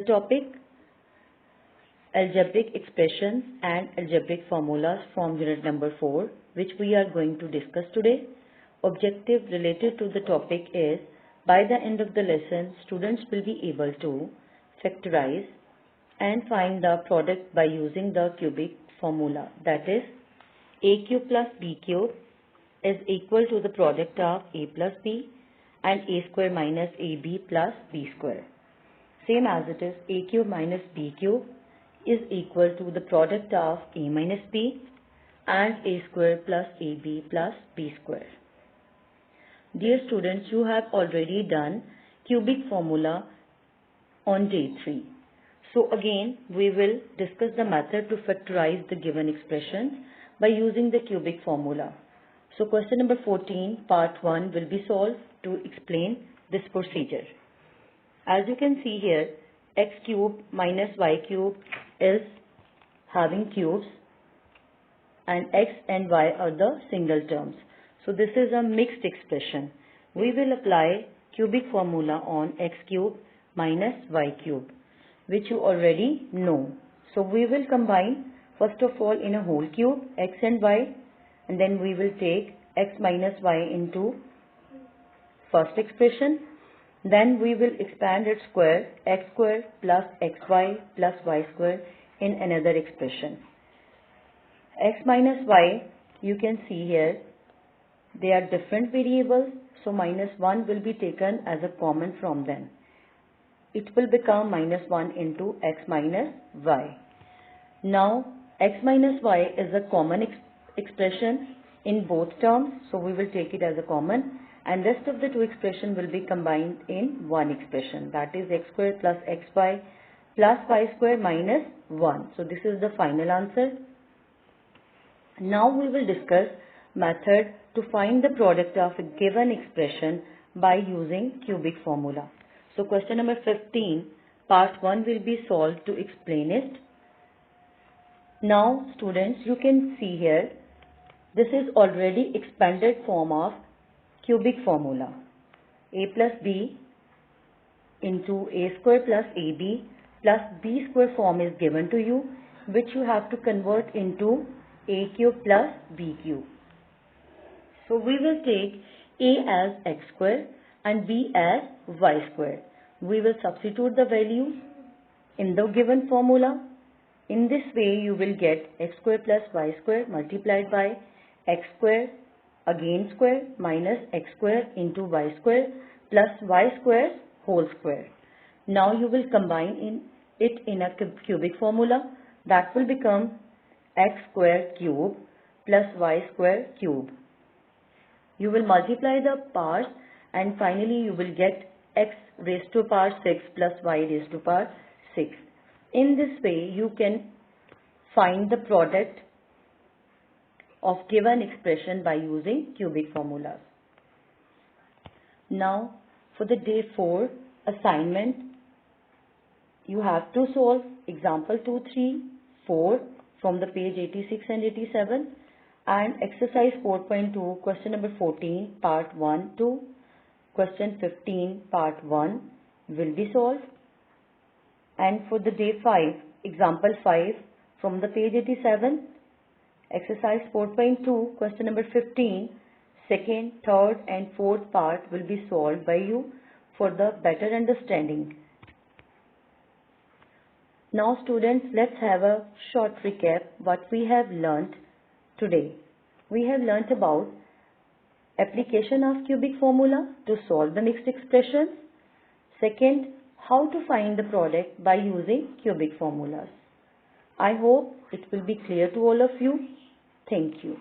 topic algebraic expressions and algebraic formulas from unit number 4, which we are going to discuss today. Objective related to the topic is, by the end of the lesson, students will be able to factorize and find the product by using the cubic formula. That is, a cube plus b cube is equal to the product of a plus b and a square minus ab plus b square. Same as it is, a cube minus b cube is equal to the product of a minus b and a square plus ab plus b square. Dear students, you have already done cubic formula on day 3. So again, we will discuss the method to factorize the given expressions by using the cubic formula. So question number 14, part 1 will be solved to explain this procedure. As you can see here, x cube minus y cube is having cubes and x and y are the single terms. So this is a mixed expression. We will apply cubic formula on x cube minus y cube, which you already know. So we will combine first of all in a whole cube x and y, and then we will take x minus y into first expression. Then we will expand its square, x square plus xy plus y square, in another expression. X minus y, you can see here, they are different variables, so minus 1 will be taken as a common from them. It will become minus 1 into x minus y. Now, x minus y is a common expression in both terms, so we will take it as a common, and rest of the two expressions will be combined in one expression, that is x square plus xy plus y square minus 1. So this is the final answer. Now we will discuss method to find the product of a given expression by using cubic formula. So question number 15, part 1 will be solved to explain it. Now students, you can see here, this is already expanded form of cubic formula. A plus b into a square plus ab plus b square form is given to you, which you have to convert into a cube plus b cube. So we will take a as x square and b as y square. We will substitute the values in the given formula. In this way, you will get x square plus y square multiplied by x square again square minus x square into y square plus y square whole square. Now you will combine it in a cubic formula. That will become x square cube plus y square cube. You will multiply the powers and finally you will get x raised to power 6 plus y raised to power 6. In this way, you can find the product of given expression by using cubic formulas. Now for the day 4 assignment, you have to solve example 2, 3, 4 from the page 86 and 87, and exercise 4.2 question number 14 part 1 to question 15 part 1 will be solved. And for the day 5, example 5 from the page 87, exercise 4.2 question number 15, second, third and fourth part will be solved by you for the better understanding. Now students, let's have a short recap what we have learnt today. We have learnt about application of cubic formula to solve the mixed expressions. Second, how to find the product by using cubic formulas. I hope it will be clear to all of you. Thank you.